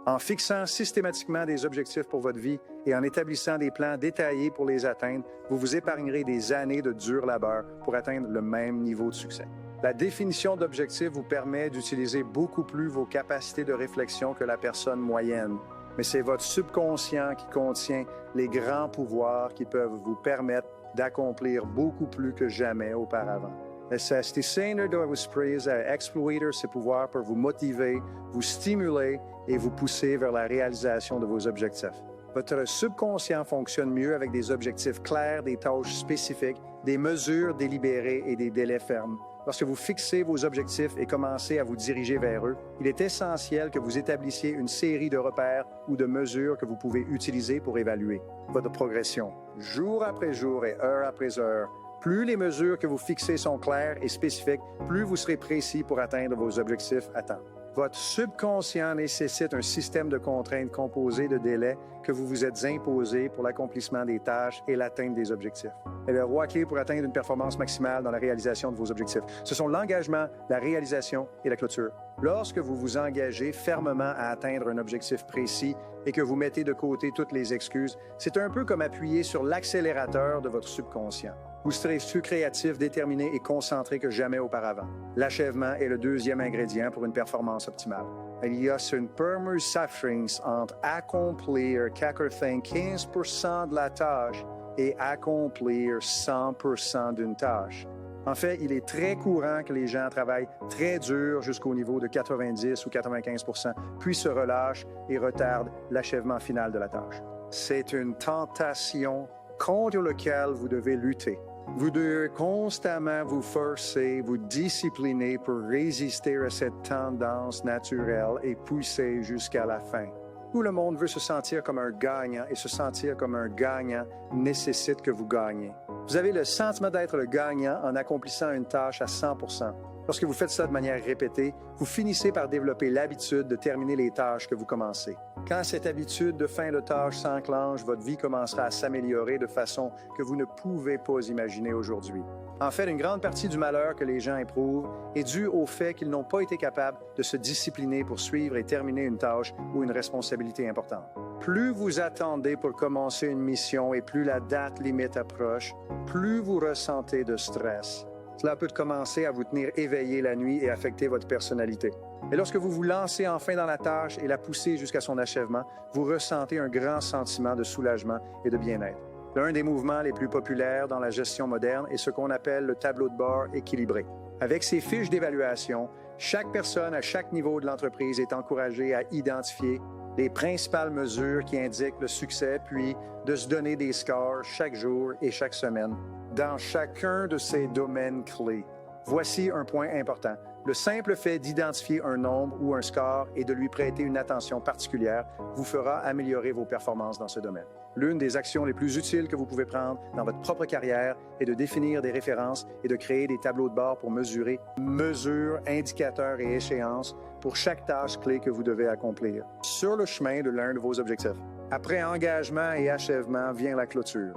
En fixant systématiquement des objectifs pour votre vie et en établissant des plans détaillés pour les atteindre, vous vous épargnerez des années de dur labeur pour atteindre le même niveau de succès. La définition d'objectifs vous permet d'utiliser beaucoup plus vos capacités de réflexion que la personne moyenne. Mais c'est votre subconscient qui contient les grands pouvoirs qui peuvent vous permettre d'accomplir beaucoup plus que jamais auparavant. C'est Seigneur doit vous prise à exploiter ces pouvoirs pour vous motiver, vous stimuler et vous pousser vers la réalisation de vos objectifs. Votre subconscient fonctionne mieux avec des objectifs clairs, des tâches spécifiques, des mesures délibérées et des délais fermes. Lorsque vous fixez vos objectifs et commencez à vous diriger vers eux, il est essentiel que vous établissiez une série de repères ou de mesures que vous pouvez utiliser pour évaluer votre progression, jour après jour et heure après heure. Plus les mesures que vous fixez sont claires et spécifiques, plus vous serez précis pour atteindre vos objectifs à temps. Votre subconscient nécessite un système de contraintes composé de délais que vous vous êtes imposés pour l'accomplissement des tâches et l'atteinte des objectifs. Et le roi clé pour atteindre une performance maximale dans la réalisation de vos objectifs, ce sont l'engagement, la réalisation et la clôture. Lorsque vous vous engagez fermement à atteindre un objectif précis et que vous mettez de côté toutes les excuses, c'est un peu comme appuyer sur l'accélérateur de votre subconscient. Vous serez plus créatif, déterminé et concentré que jamais auparavant. L'achèvement est le deuxième ingrédient pour une performance optimale. Il y a une différence entre accomplir quelque chose 15% de la tâche et accomplir 100% d'une tâche. En fait, il est très courant que les gens travaillent très dur jusqu'au niveau de 90 ou 95%, puis se relâchent et retardent l'achèvement final de la tâche. C'est une tentation contre laquelle vous devez lutter. Vous devez constamment vous forcer, vous discipliner pour résister à cette tendance naturelle et pousser jusqu'à la fin. Tout le monde veut se sentir comme un gagnant et se sentir comme un gagnant nécessite que vous gagnez. Vous avez le sentiment d'être le gagnant en accomplissant une tâche à 100%. Lorsque vous faites ça de manière répétée, vous finissez par développer l'habitude de terminer les tâches que vous commencez. Quand cette habitude de fin de tâche s'enclenche, votre vie commencera à s'améliorer de façon que vous ne pouvez pas imaginer aujourd'hui. En fait, une grande partie du malheur que les gens éprouvent est due au fait qu'ils n'ont pas été capables de se discipliner pour suivre et terminer une tâche ou une responsabilité importante. Plus vous attendez pour commencer une mission et plus la date limite approche, plus vous ressentez de stress. Cela peut commencer à vous tenir éveillé la nuit et affecter votre personnalité. Et lorsque vous vous lancez enfin dans la tâche et la poussez jusqu'à son achèvement, vous ressentez un grand sentiment de soulagement et de bien-être. L'un des mouvements les plus populaires dans la gestion moderne est ce qu'on appelle le tableau de bord équilibré. Avec ces fiches d'évaluation, chaque personne à chaque niveau de l'entreprise est encouragée à identifier les principales mesures qui indiquent le succès, puis de se donner des scores chaque jour et chaque semaine dans chacun de ces domaines clés. Voici un point important. Le simple fait d'identifier un nombre ou un score et de lui prêter une attention particulière vous fera améliorer vos performances dans ce domaine. L'une des actions les plus utiles que vous pouvez prendre dans votre propre carrière est de définir des références et de créer des tableaux de bord pour mesurer mesures, indicateurs et échéances pour chaque tâche clé que vous devez accomplir sur le chemin de l'un de vos objectifs. Après engagement et achèvement vient la clôture.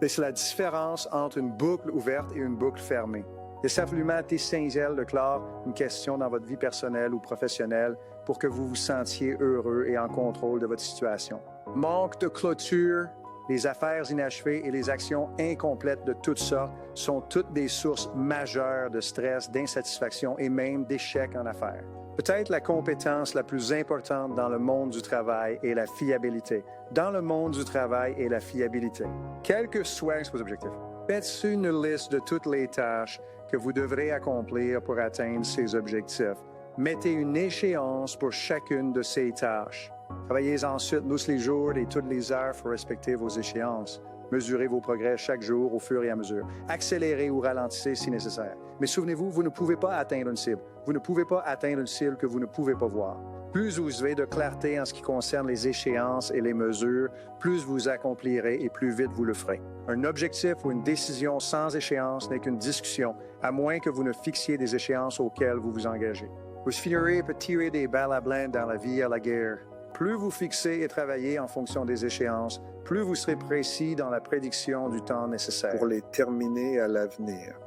C'est la différence entre une boucle ouverte et une boucle fermée. Il est absolument essentiel de clore une question dans votre vie personnelle ou professionnelle pour que vous vous sentiez heureux et en contrôle de votre situation. Manque de clôture, les affaires inachevées et les actions incomplètes de toutes sortes sont toutes des sources majeures de stress, d'insatisfaction et même d'échecs en affaires. Peut-être la compétence la plus importante dans le monde du travail est la fiabilité. Dans le monde du travail est la fiabilité. Quels que soient vos objectifs, faites une liste de toutes les tâches que vous devrez accomplir pour atteindre ces objectifs. Mettez une échéance pour chacune de ces tâches. Travaillez ensuite tous les jours et toutes les heures pour respecter vos échéances. Mesurez vos progrès chaque jour au fur et à mesure. Accélérez ou ralentissez si nécessaire. Mais souvenez-vous, vous ne pouvez pas atteindre une cible. Vous ne pouvez pas atteindre une cible que vous ne pouvez pas voir. Plus vous avez de clarté en ce qui concerne les échéances et les mesures, plus vous accomplirez et plus vite vous le ferez. Un objectif ou une décision sans échéance n'est qu'une discussion, à moins que vous ne fixiez des échéances auxquelles vous vous engagez. Vous finirez par tirer des balles à blanc dans la vie à la guerre. Plus vous fixez et travaillez en fonction des échéances, plus vous serez précis dans la prédiction du temps nécessaire pour les terminer à l'avenir.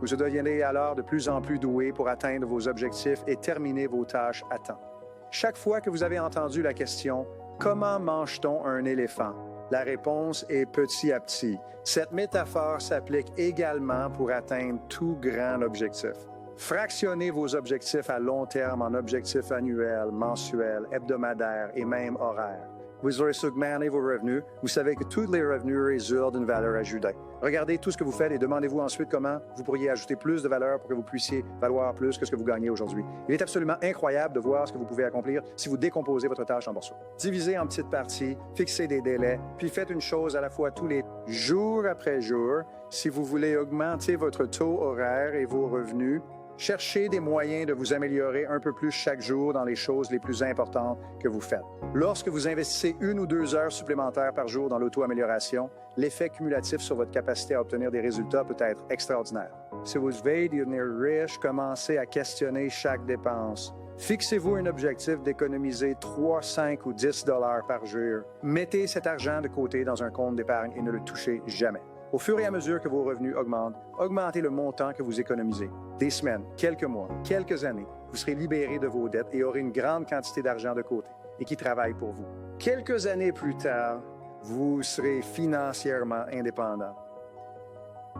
Vous deviendrez alors de plus en plus doué pour atteindre vos objectifs et terminer vos tâches à temps. Chaque fois que vous avez entendu la question « Comment mange-t-on un éléphant ?» La réponse est petit à petit. Cette métaphore s'applique également pour atteindre tout grand objectif. Fractionnez vos objectifs à long terme en objectifs annuels, mensuels, hebdomadaires et même horaires. Vous aurez segmenté vos revenus. Vous savez que tous les revenus résultent d'une valeur ajoutée. Regardez tout ce que vous faites et demandez-vous ensuite comment vous pourriez ajouter plus de valeur pour que vous puissiez valoir plus que ce que vous gagnez aujourd'hui. Il est absolument incroyable de voir ce que vous pouvez accomplir si vous décomposez votre tâche en morceaux. Divisez en petites parties, fixez des délais, puis faites une chose à la fois tous les jours après jour. Si vous voulez augmenter votre taux horaire et vos revenus, cherchez des moyens de vous améliorer un peu plus chaque jour dans les choses les plus importantes que vous faites. Lorsque vous investissez 1 ou 2 heures supplémentaires par jour dans l'auto-amélioration, l'effet cumulatif sur votre capacité à obtenir des résultats peut être extraordinaire. Si vous voulez devenir riche, commencez à questionner chaque dépense. Fixez-vous un objectif d'économiser 3, 5 ou 10 $ par jour. Mettez cet argent de côté dans un compte d'épargne et ne le touchez jamais. Au fur et à mesure que vos revenus augmentent, augmentez le montant que vous économisez. Des semaines, quelques mois, quelques années, vous serez libéré de vos dettes et aurez une grande quantité d'argent de côté et qui travaille pour vous. Quelques années plus tard, vous serez financièrement indépendant.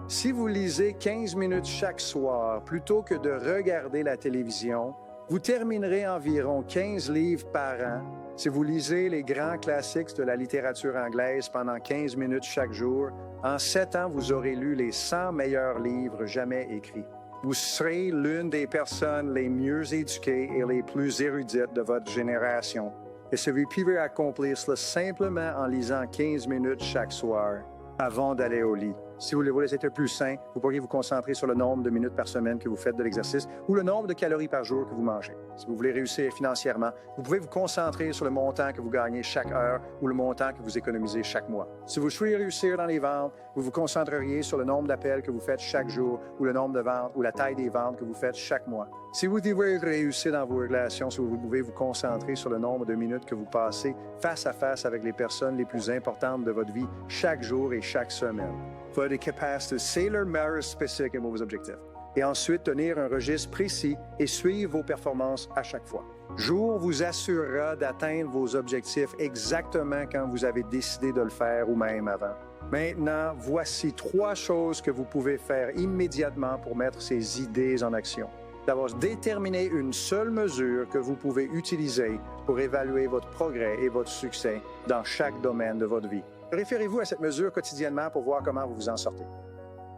Si vous lisez 15 minutes chaque soir plutôt que de regarder la télévision, vous terminerez environ 15 livres par an. Si vous lisez les grands classiques de la littérature anglaise pendant 15 minutes chaque jour, en 7 ans, vous aurez lu les 100 meilleurs livres jamais écrits. Vous serez l'une des personnes les mieux éduquées et les plus érudites de votre génération. Et si vous pouvez accomplir cela simplement en lisant 15 minutes chaque soir, avant d'aller au lit. Si vous voulez être plus sain, vous pourriez vous concentrer sur le nombre de minutes par semaine que vous faites de l'exercice ou le nombre de calories par jour que vous mangez. Si vous voulez réussir financièrement, vous pouvez vous concentrer sur le montant que vous gagnez chaque heure ou le montant que vous économisez chaque mois. Si vous souhaitez réussir dans les ventes, vous vous concentreriez sur le nombre d'appels que vous faites chaque jour ou le nombre de ventes ou la taille des ventes que vous faites chaque mois. Si vous devez réussir dans vos relations, si vous pouvez vous concentrer sur le nombre de minutes que vous passez face à face avec les personnes les plus importantes de votre vie chaque jour et chaque semaine. Votre capacité, c'est leur meilleur spécifique à vos objectifs. Et ensuite, tenir un registre précis et suivre vos performances à chaque fois. Jour vous assurera d'atteindre vos objectifs exactement quand vous avez décidé de le faire ou même avant. Maintenant, voici 3 choses que vous pouvez faire immédiatement pour mettre ces idées en action. D'abord, déterminez une seule mesure que vous pouvez utiliser pour évaluer votre progrès et votre succès dans chaque domaine de votre vie. Référez-vous à cette mesure quotidiennement pour voir comment vous vous en sortez.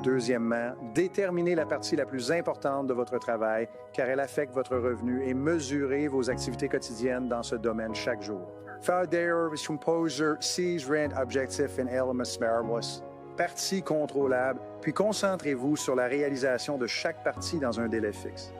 Deuxièmement, déterminez la partie la plus importante de votre travail car elle affecte votre revenu et mesurez vos activités quotidiennes dans ce domaine chaque jour. Partie contrôlable, puis concentrez-vous sur la réalisation de chaque partie dans un délai fixe.